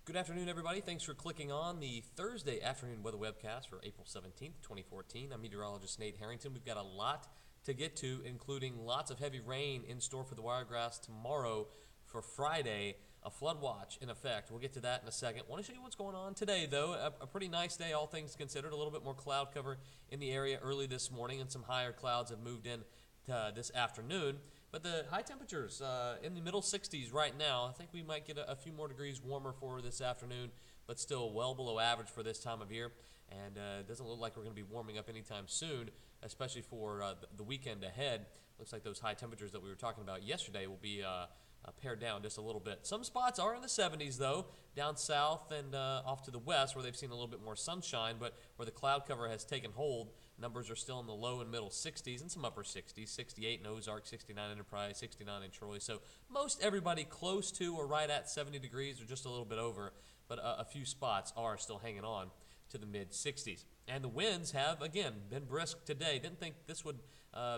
Good afternoon, everybody. Thanks for clicking on the Thursday afternoon weather webcast for April 17th, 2014. I'm meteorologist Nate Harrington. We've got a lot to get to, including lots of heavy rain in store for the Wiregrass tomorrow. For Friday, a flood watch in effect. We'll get to that in a second. Want to show you what's going on today, though. A pretty nice day, all things considered. A little bit more cloud cover in the area early this morning, and some higher clouds have moved in this afternoon. But the high temperatures in the middle 60s right now. I think we might get a few more degrees warmer for this afternoon, but still well below average for this time of year. And it doesn't look like we're going to be warming up anytime soon, especially for the weekend ahead. Looks like those high temperatures that we were talking about yesterday will be pared down just a little bit. Some spots are in the 70s, though, down south and off to the west, where they've seen a little bit more sunshine, but where the cloud cover has taken hold, numbers are still in the low and middle 60s and some upper 60s, 68 in Ozark, 69 Enterprise, 69 in Troy. So most everybody close to or right at 70 degrees or just a little bit over, but a few spots are still hanging on to the mid-60s. And the winds have, again, been brisk today. Didn't think this would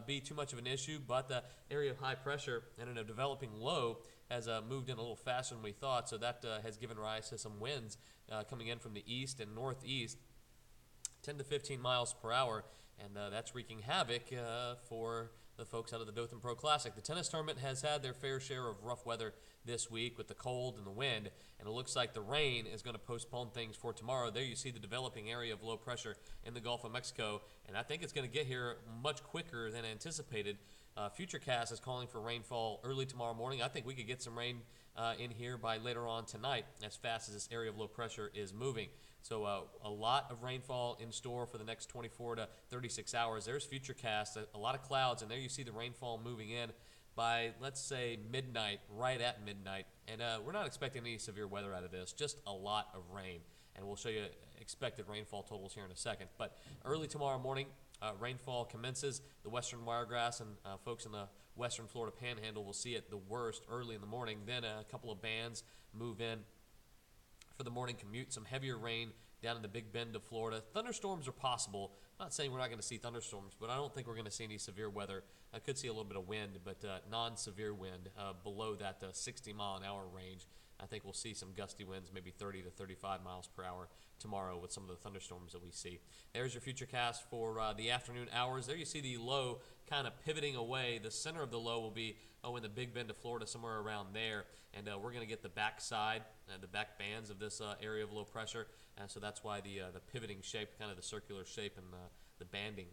be too much of an issue, but the area of high pressure and in a developing low has moved in a little faster than we thought, so that has given rise to some winds coming in from the east and northeast, 10 to 15 miles per hour, and that's wreaking havoc for the folks out of the Dothan Pro Classic. The tennis tournament has had their fair share of rough weather this week with the cold and the wind, and it looks like the rain is going to postpone things for tomorrow. There you see the developing area of low pressure in the Gulf of Mexico, and I think it's going to get here much quicker than anticipated. Futurecast is calling for rainfall early tomorrow morning. I think we could get some rain in here by later on tonight as fast as this area of low pressure is moving. So a lot of rainfall in store for the next 24 to 36 hours. There's Futurecast, a lot of clouds, and there you see the rainfall moving in by, let's say, midnight, right at midnight. And we're not expecting any severe weather out of this, just a lot of rain. And we'll show you expected rainfall totals here in a second. But early tomorrow morning, rainfall commences. The western Wiregrass and folks in the western Florida Panhandle will see it the worst early in the morning. Then a couple of bands move in for the morning commute. Some heavier rain down in the Big Bend of Florida. Thunderstorms are possible. I'm not saying we're not going to see thunderstorms, but I don't think we're going to see any severe weather. I could see a little bit of wind, but non-severe wind below that 60-mile-an-hour range. I think we'll see some gusty winds, maybe 30 to 35 miles per hour tomorrow with some of the thunderstorms that we see. There's your Futurecast for the afternoon hours. There you see the low kind of pivoting away. The center of the low will be in the Big Bend of Florida, somewhere around there. And we're going to get the back side, the back bands of this area of low pressure. So that's why the pivoting shape, kind of the circular shape and the banding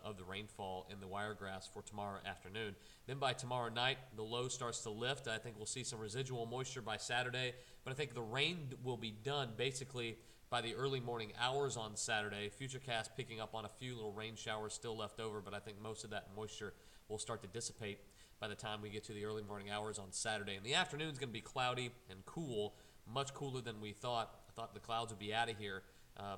of the rainfall in the Wiregrass for tomorrow afternoon. Then by tomorrow night, the low starts to lift. I think we'll see some residual moisture by Saturday, but I think the rain will be done basically by the early morning hours on Saturday. Futurecast picking up on a few little rain showers still left over, but I think most of that moisture will start to dissipate by the time we get to the early morning hours on Saturday. And the afternoon is going to be cloudy and cool, much cooler than we thought. I thought the clouds would be out of here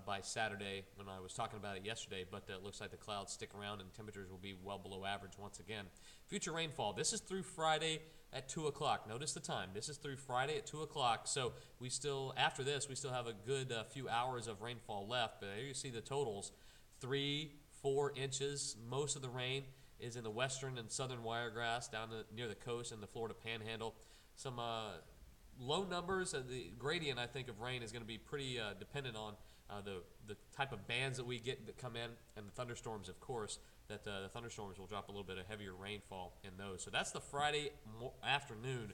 by Saturday when I was talking about it yesterday, but it looks like the clouds stick around and temperatures will be well below average once again. Future rainfall, this is through Friday at 2 o'clock. Notice the time. This is through Friday at 2 o'clock, so we still, after this, we still have a good few hours of rainfall left, but there you see the totals, 3-4 inches. Most of the rain is in the western and southern Wiregrass down near the coast and the Florida Panhandle. Some low numbers. The gradient, I think, of rain is going to be pretty dependent on the type of bands that we get that come in, and the thunderstorms, of course, that the thunderstorms will drop a little bit of heavier rainfall in those. So that's the Friday afternoon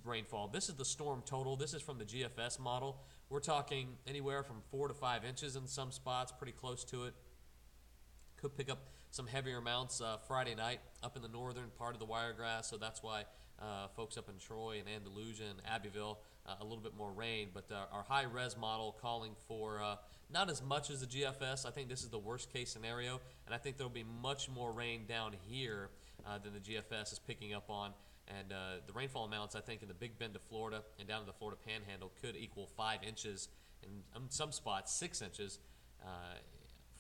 rainfall. This is the storm total. This is from the GFS model. We're talking anywhere from 4 to 5 inches in some spots, pretty close to it. Could pick up some heavier amounts Friday night up in the northern part of the Wiregrass, so that's why folks up in Troy and Andalusia and Abbeville, a little bit more rain. But our high-res model calling for not as much as the GFS. I think this is the worst-case scenario, and I think there will be much more rain down here than the GFS is picking up on. And the rainfall amounts, I think, in the Big Bend of Florida and down in the Florida Panhandle could equal 5 inches, and in some spots 6 inches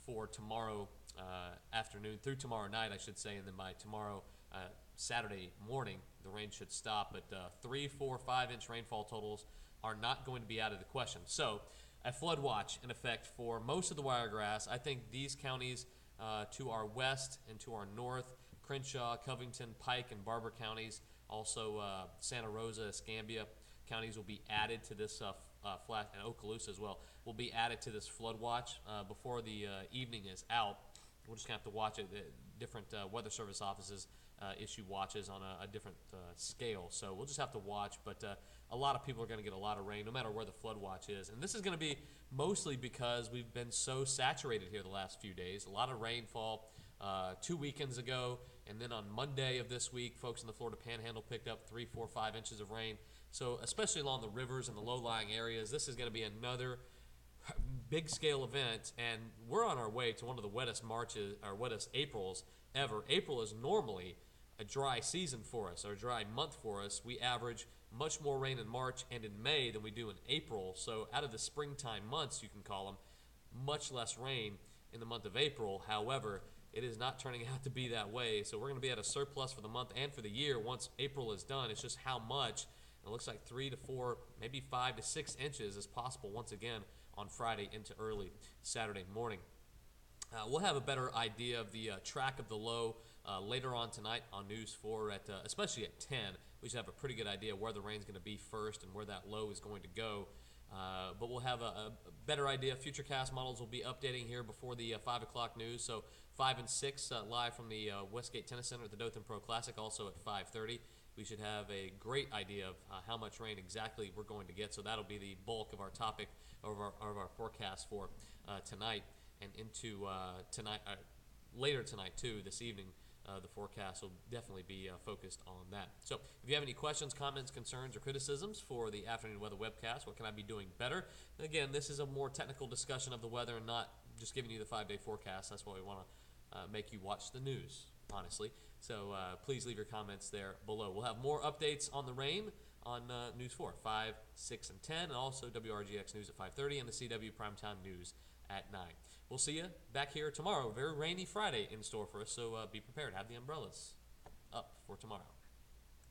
for tomorrow afternoon through tomorrow night, I should say, and then by tomorrow Saturday morning, the rain should stop. But 3, 4, 5-inch rainfall totals are not going to be out of the question. So a flood watch in effect for most of the Wiregrass. I think these counties to our west and to our north, Crenshaw, Covington, Pike, and Barber counties, also Santa Rosa, Escambia, counties will be added to this flash, and Okaloosa as well, will be added to this flood watch before the evening is out. We're just going to have to watch it. Different weather service offices issue watches on a different scale. So we'll just have to watch. But a lot of people are going to get a lot of rain no matter where the flood watch is. And this is going to be mostly because we've been so saturated here the last few days. A lot of rainfall 2 weekends ago. And then on Monday of this week, folks in the Florida Panhandle picked up 3, 4, 5 inches of rain. So especially along the rivers and the low-lying areas, this is going to be another big scale event, and we're on our way to one of the wettest Marches or wettest Aprils ever. April is normally a dry season for us, or a dry month for us. We average much more rain in March and in May than we do in April. So out of the springtime months, you can call them, much less rain in the month of April. However, it is not turning out to be that way. So we're going to be at a surplus for the month and for the year once April is done. It's just how much. It looks like 3 to 4, maybe 5 to 6 inches is possible once again on Friday into early Saturday morning. We'll have a better idea of the track of the low later on tonight on News 4, especially at 10. We should have a pretty good idea where the rain's going to be first and where that low is going to go. But we'll have a better idea. Futurecast models will be updating here before the 5 o'clock news. So 5 and 6 live from the Westgate Tennis Center at the Dothan Pro Classic, also at 5:30. We should have a great idea of how much rain exactly we're going to get. So that'll be the bulk of our topic, of our forecast for tonight and into tonight, later tonight too, this evening. The forecast will definitely be focused on that. So if you have any questions, comments, concerns, or criticisms for the Afternoon Weather Webcast, what can I be doing better? Again, this is a more technical discussion of the weather and not just giving you the 5-day forecast. That's why we want to make you watch the news, honestly. So please leave your comments there below. We'll have more updates on the rain on News 4, 5, 6, and 10, and also WRGX News at 5:30 and the CW Primetime News at 9. We'll see you back here tomorrow. Very rainy Friday in store for us, so be prepared. Have the umbrellas up for tomorrow.